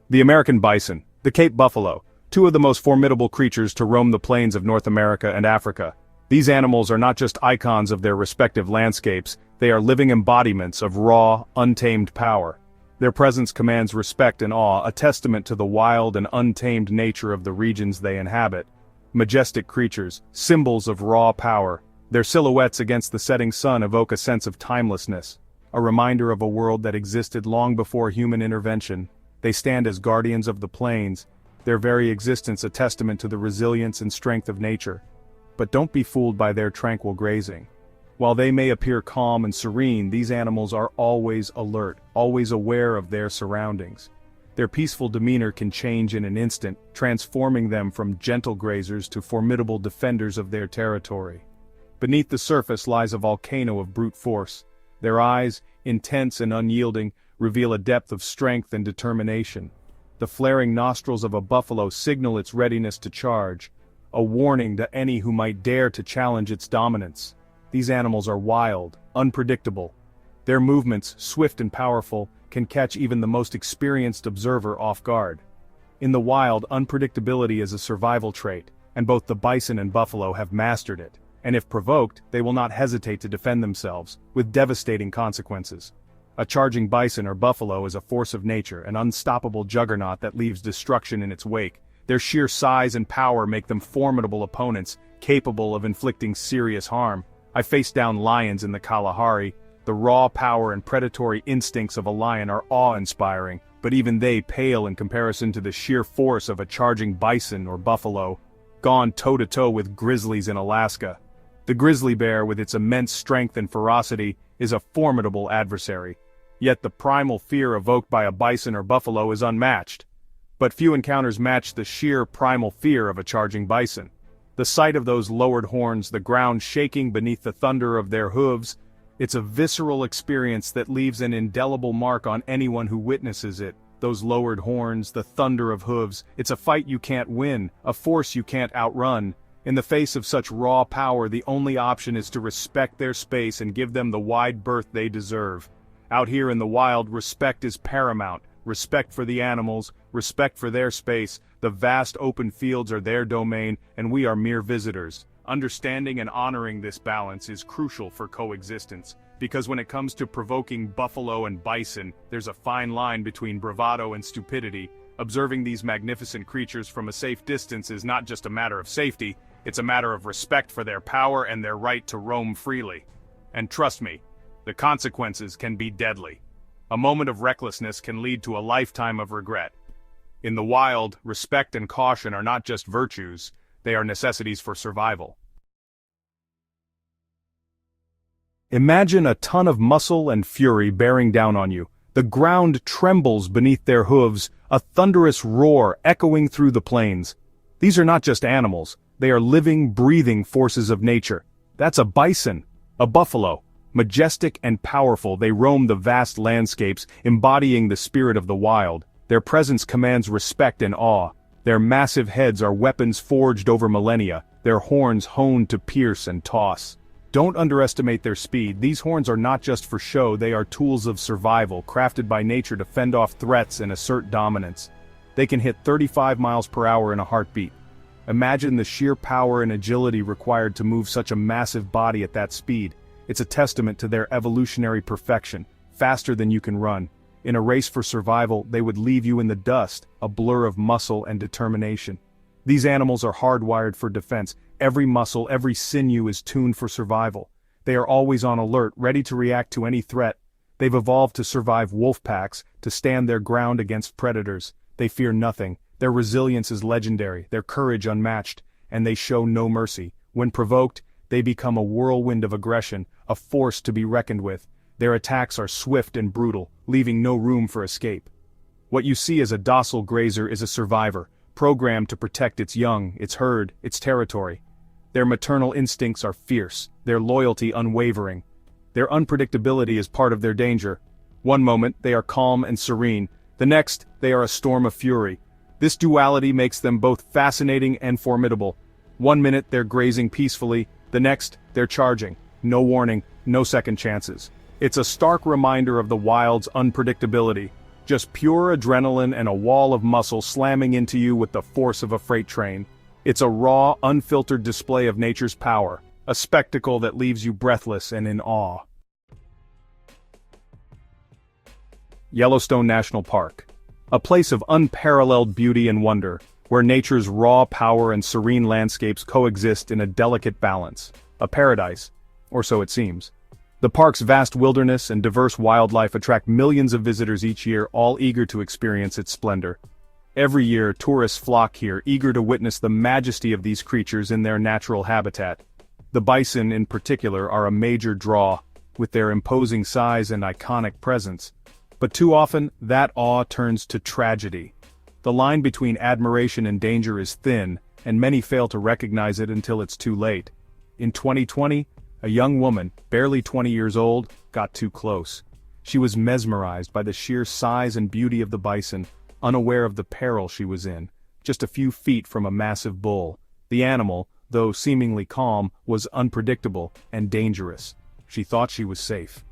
The American bison, the Cape buffalo, two of the most formidable creatures to roam the plains of North America and Africa. These animals are not just icons of their respective landscapes, they are living embodiments of raw, untamed power. Their presence commands respect and awe, a testament to the wild and untamed nature of the regions they inhabit. Majestic creatures, symbols of raw power, their silhouettes against the setting sun evoke a sense of timelessness, a reminder of a world that existed long before human intervention. They stand as guardians of the plains, their very existence a testament to the resilience and strength of nature. But don't be fooled by their tranquil grazing. While they may appear calm and serene, these animals are always alert, always aware of their surroundings. Their peaceful demeanor can change in an instant, transforming them from gentle grazers to formidable defenders of their territory. Beneath the surface lies a volcano of brute force. Their eyes, intense and unyielding, reveal a depth of strength and determination. The flaring nostrils of a buffalo signal its readiness to charge, a warning to any who might dare to challenge its dominance. These animals are wild, unpredictable. Their movements, swift and powerful, can catch even the most experienced observer off guard. In the wild, unpredictability is a survival trait, and both the bison and buffalo have mastered it, and if provoked, they will not hesitate to defend themselves, with devastating consequences. A charging bison or buffalo is a force of nature, an unstoppable juggernaut that leaves destruction in its wake. Their sheer size and power make them formidable opponents, capable of inflicting serious harm. I faced down lions in the Kalahari. The raw power and predatory instincts of a lion are awe-inspiring, but even they pale in comparison to the sheer force of a charging bison or buffalo, gone toe-to-toe with grizzlies in Alaska. The grizzly bear, with its immense strength and ferocity, is a formidable adversary. Yet the primal fear evoked by a bison or buffalo is unmatched. But few encounters match the sheer primal fear of a charging bison. The sight of those lowered horns, the ground shaking beneath the thunder of their hooves, it's a visceral experience that leaves an indelible mark on anyone who witnesses it. Those lowered horns, the thunder of hooves, it's a fight you can't win, a force you can't outrun. In the face of such raw power, the only option is to respect their space and give them the wide berth they deserve. Out here in the wild, respect is paramount. Respect for the animals, respect for their space. The vast open fields are their domain, and we are mere visitors. Understanding and honoring this balance is crucial for coexistence, because when it comes to provoking buffalo and bison, there's a fine line between bravado and stupidity. Observing these magnificent creatures from a safe distance is not just a matter of safety, it's a matter of respect for their power and their right to roam freely. And trust me, the consequences can be deadly. A moment of recklessness can lead to a lifetime of regret. In the wild, respect and caution are not just virtues, they are necessities for survival. Imagine a ton of muscle and fury bearing down on you. The ground trembles beneath their hooves, a thunderous roar echoing through the plains. These are not just animals, they are living, breathing forces of nature. That's a bison, a buffalo. Majestic and powerful, they roam the vast landscapes, embodying the spirit of the wild. Their presence commands respect and awe. Their massive heads are weapons forged over millennia, their horns honed to pierce and toss. Don't underestimate their speed. These horns are not just for show, they are tools of survival, crafted by nature to fend off threats and assert dominance. They can hit 35 miles per hour in a heartbeat. Imagine the sheer power and agility required to move such a massive body at that speed. It's a testament to their evolutionary perfection, faster than you can run. In a race for survival, they would leave you in the dust, a blur of muscle and determination. These animals are hardwired for defense. Every muscle, every sinew is tuned for survival. They are always on alert, ready to react to any threat. They've evolved to survive wolf packs, to stand their ground against predators. They fear nothing. Their resilience is legendary, their courage unmatched, and they show no mercy. When provoked, they become a whirlwind of aggression, a force to be reckoned with. Their attacks are swift and brutal, leaving no room for escape. What you see as a docile grazer is a survivor, programmed to protect its young, its herd, its territory. Their maternal instincts are fierce, their loyalty unwavering. Their unpredictability is part of their danger. One moment, they are calm and serene. The next, they are a storm of fury. This duality makes them both fascinating and formidable. One minute they're grazing peacefully, the next, they're charging. No warning, no second chances. It's a stark reminder of the wild's unpredictability. Just pure adrenaline and a wall of muscle slamming into you with the force of a freight train. It's a raw, unfiltered display of nature's power, a spectacle that leaves you breathless and in awe. Yellowstone National Park. A place of unparalleled beauty and wonder, where nature's raw power and serene landscapes coexist in a delicate balance. A paradise, or so it seems. The park's vast wilderness and diverse wildlife attract millions of visitors each year, all eager to experience its splendor. Every year, tourists flock here, eager to witness the majesty of these creatures in their natural habitat. The bison, in particular, are a major draw, with their imposing size and iconic presence. But too often, that awe turns to tragedy. The line between admiration and danger is thin, and many fail to recognize it until it's too late. In 2020, a young woman, barely 20 years old, got too close. She was mesmerized by the sheer size and beauty of the bison, unaware of the peril she was in, just a few feet from a massive bull. The animal, though seemingly calm, was unpredictable and dangerous. She thought she was safe.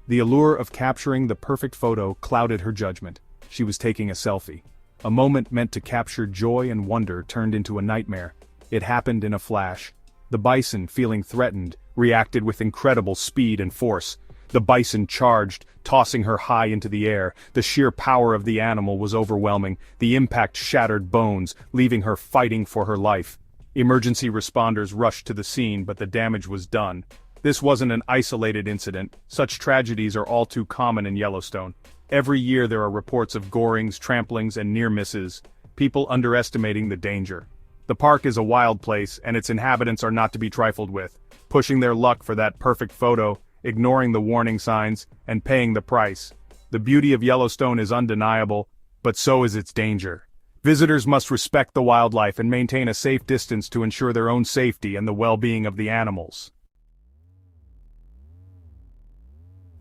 The allure of capturing the perfect photo clouded her judgment. She was taking a selfie. A moment meant to capture joy and wonder turned into a nightmare. It happened in a flash. The bison, feeling threatened, reacted with incredible speed and force. The bison charged, tossing her high into the air. The sheer power of the animal was overwhelming. The impact shattered bones, leaving her fighting for her life. Emergency responders rushed to the scene, but the damage was done. This wasn't an isolated incident. Such tragedies are all too common in Yellowstone. Every year there are reports of gorings, tramplings, and near misses, people underestimating the danger. The park is a wild place, and its inhabitants are not to be trifled with, pushing their luck for that perfect photo, ignoring the warning signs, and paying the price. The beauty of Yellowstone is undeniable, but so is its danger. Visitors must respect the wildlife and maintain a safe distance to ensure their own safety and the well-being of the animals.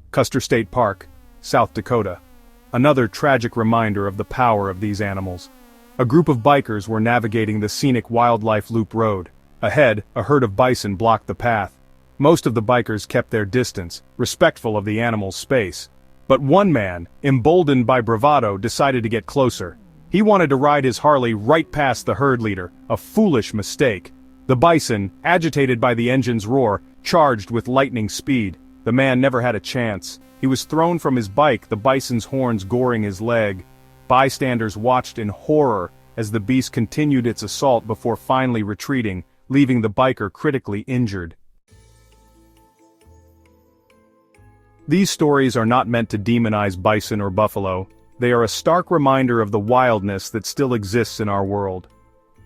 Custer State Park, South Dakota. Another tragic reminder of the power of these animals. A group of bikers were navigating the scenic wildlife loop road. Ahead, a herd of bison blocked the path. Most of the bikers kept their distance, respectful of the animal's space. But one man, emboldened by bravado, decided to get closer. He wanted to ride his Harley right past the herd leader, a foolish mistake. The bison, agitated by the engine's roar, charged with lightning speed. The man never had a chance. He was thrown from his bike, the bison's horns goring his leg. Bystanders watched in horror as the beast continued its assault before finally retreating, leaving the biker critically injured. These stories are not meant to demonize bison or buffalo. They are a stark reminder of the wildness that still exists in our world.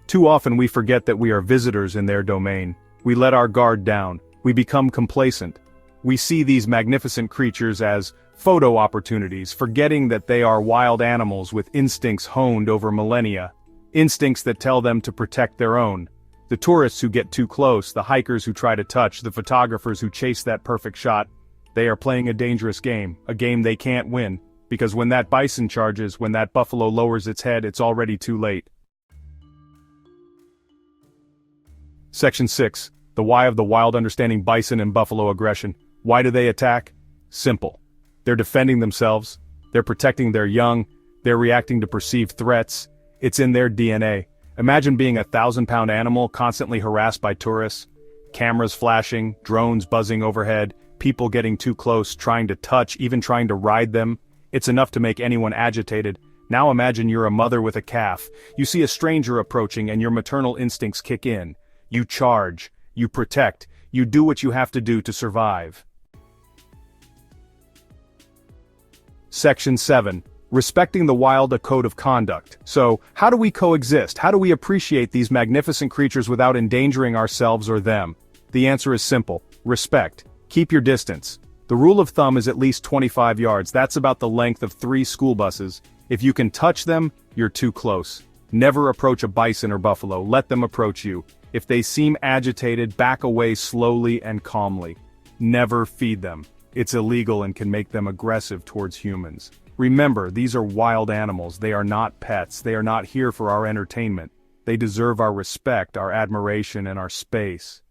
Too often we forget that we are visitors in their domain. We let our guard down. We become complacent. We see these magnificent creatures as photo opportunities, forgetting that they are wild animals with instincts honed over millennia. Instincts that tell them to protect their own. The tourists who get too close, the hikers who try to touch, the photographers who chase that perfect shot, they are playing a dangerous game, a game they can't win, because when that bison charges, when that buffalo lowers its head, it's already too late. Section 6. The why of the wild. Understanding bison and buffalo aggression. Why do they attack? Simple. They're defending themselves, they're protecting their young, they're reacting to perceived threats. It's in their DNA. Imagine being a 1,000-pound animal constantly harassed by tourists. Cameras flashing, drones buzzing overhead, people getting too close, trying to touch, even trying to ride them. It's enough to make anyone agitated. Now imagine you're a mother with a calf. You see a stranger approaching and your maternal instincts kick in. You charge, you protect, you do what you have to do to survive. Section 7. Respecting the wild, a code of conduct. So, how do we coexist? How do we appreciate these magnificent creatures without endangering ourselves or them? The answer is simple. Respect. Keep your distance. The rule of thumb is at least 25 yards. That's about the length of 3 school buses. If you can touch them, you're too close. Never approach a bison or buffalo. Let them approach you. If they seem agitated, back away slowly and calmly. Never feed them. It's illegal and can make them aggressive towards humans. Remember, these are wild animals. They are not pets. They are not here for our entertainment. They deserve our respect, our admiration, and our space.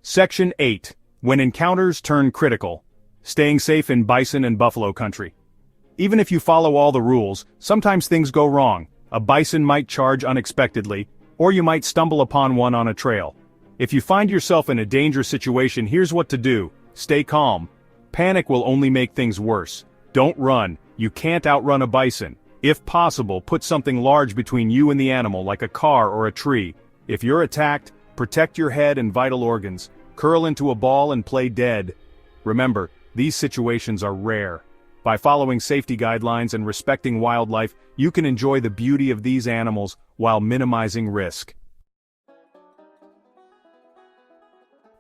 Section 8. When encounters turn critical. staying safe in bison and buffalo country. Even if you follow all the rules, sometimes things go wrong. A bison might charge unexpectedly, or you might stumble upon one on a trail. If you find yourself in a dangerous situation, here's what to do. Stay calm. Panic will only make things worse. Don't run. You can't outrun a bison. If possible, put something large between you and the animal, like a car or a tree. If you're attacked, protect your head and vital organs. Curl into a ball and play dead. Remember, these situations are rare. By following safety guidelines and respecting wildlife, you can enjoy the beauty of these animals while minimizing risk.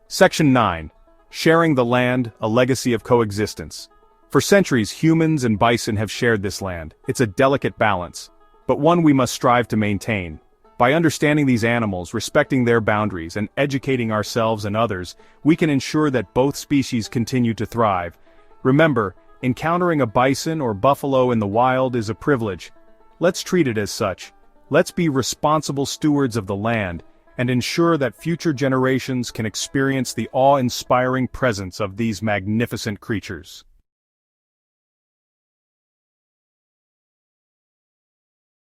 Section 9. Sharing the land, a legacy of coexistence. For centuries, humans and bison have shared this land. It's a delicate balance, but one we must strive to maintain. By understanding these animals, respecting their boundaries, and educating ourselves and others, we can ensure that both species continue to thrive. Remember, encountering a bison or buffalo in the wild is a privilege. Let's treat it as such. Let's be responsible stewards of the land, and ensure that future generations can experience the awe-inspiring presence of these magnificent creatures.